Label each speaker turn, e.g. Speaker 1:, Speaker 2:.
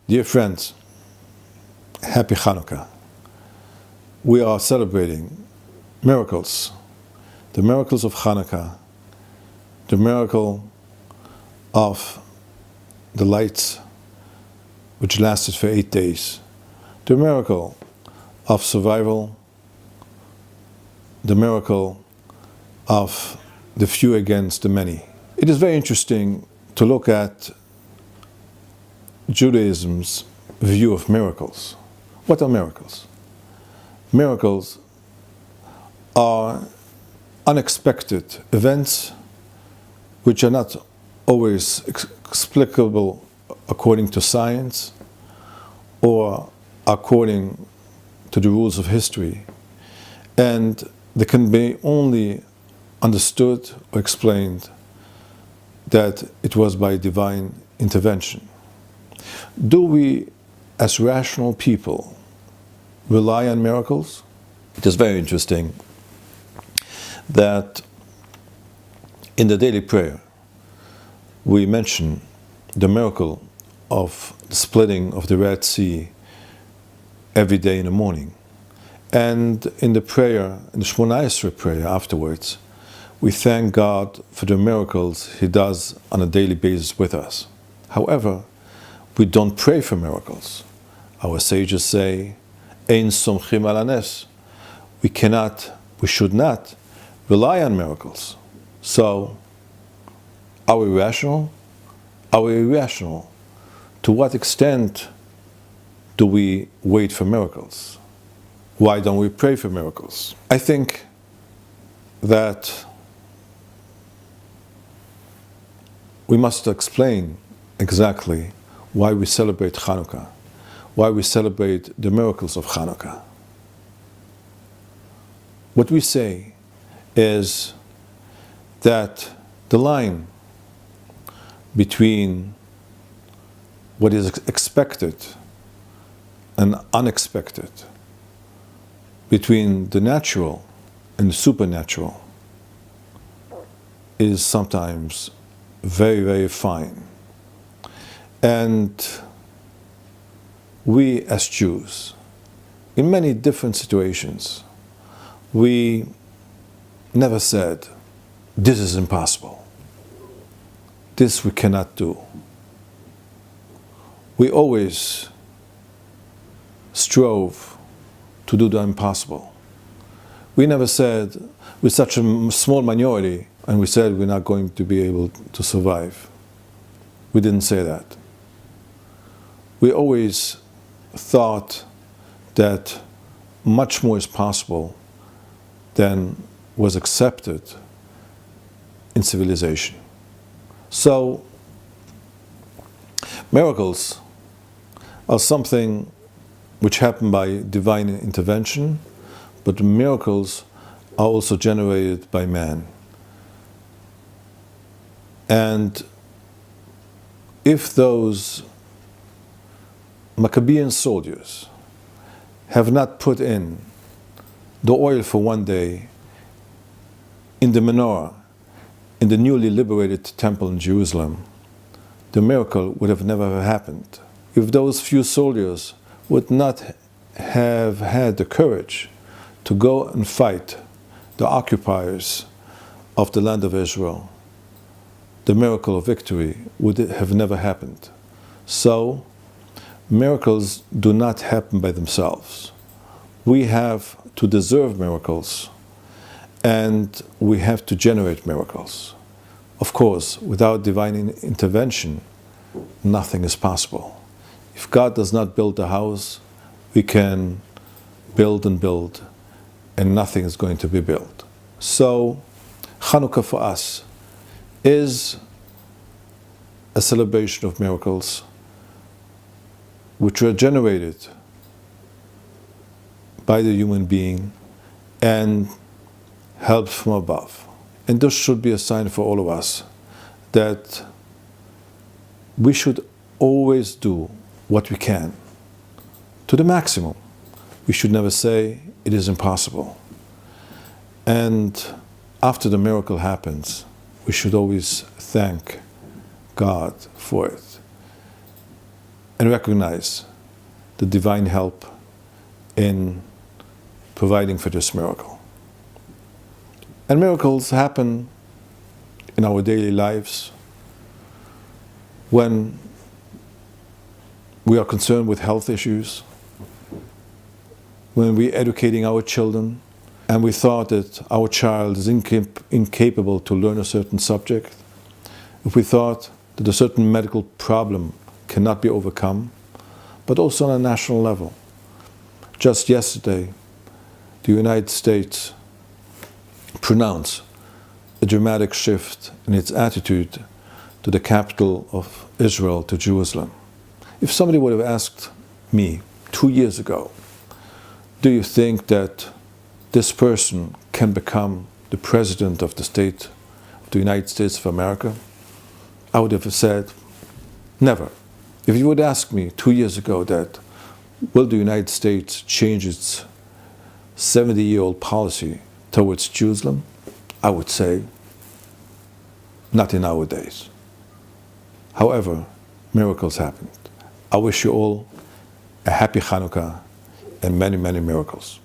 Speaker 1: Dear friends, happy Hanukkah. We are celebrating miracles, the miracles of Hanukkah, the miracle of the lights which lasted for 8 days, the miracle of survival, the miracle of the few against the many. It is very interesting to look at Judaism's view of miracles. What are miracles? Miracles are unexpected events which are not always explicable according to science or according to the rules of history, and they can be only understood or explained that it was by divine intervention. Do we, as rational people, rely on miracles? It is very interesting that in the daily prayer we mention the miracle of the splitting of the Red Sea every day in the morning. And in the prayer, in the Shmona Esrei prayer afterwards, we thank God for the miracles He does on a daily basis with us. However, we don't pray for miracles. Our sages say, Ein somchim al hanes. We should not rely on miracles. So, are we rational? Are we irrational? To what extent do we wait for miracles? Why don't we pray for miracles? I think that we must explain exactly why we celebrate Hanukkah, why we celebrate the miracles of Hanukkah. What we say is that the line between what is expected and unexpected, between the natural and the supernatural, is sometimes very, very fine. And we as Jews, in many different situations, we never said, this is impossible. This we cannot do. We always strove to do the impossible. We never said, with such a small minority, and we said we're not going to be able to survive. We didn't say that. We always thought that much more is possible than was accepted in civilization. So, miracles are something which happen by divine intervention, but miracles are also generated by man. And if those Maccabean soldiers have not put in the oil for one day in the menorah in the newly liberated temple in Jerusalem, the miracle would have never happened. If those few soldiers would not have had the courage to go and fight the occupiers of the land of Israel, the miracle of victory would have never happened. So, miracles do not happen by themselves. We have to deserve miracles, and we have to generate miracles. Of course, without divine intervention, nothing is possible. If God does not build a house, we can build and build, and nothing is going to be built. So, Hanukkah for us is a celebration of miracles which were generated by the human being and helped from above. And this should be a sign for all of us that we should always do what we can to the maximum. We should never say it is impossible. And after the miracle happens, we should always thank God for it. and recognize the divine help in providing for this miracle. And miracles happen in our daily lives when we are concerned with health issues, when we're educating our children and we thought that our child is incapable to learn a certain subject, if we thought that a certain medical problem cannot be overcome, but also on a national level. Just yesterday, the United States pronounced a dramatic shift in its attitude to the capital of Israel, to Jerusalem. If somebody would have asked me 2 years ago, do you think that this person can become the president of the state of the United States of America? I would have said, never. If you would ask me 2 years ago that, will the United States change its 70-year-old policy towards Jerusalem? I would say, not in our days. However, miracles happened. I wish you all a happy Hanukkah and many, many miracles.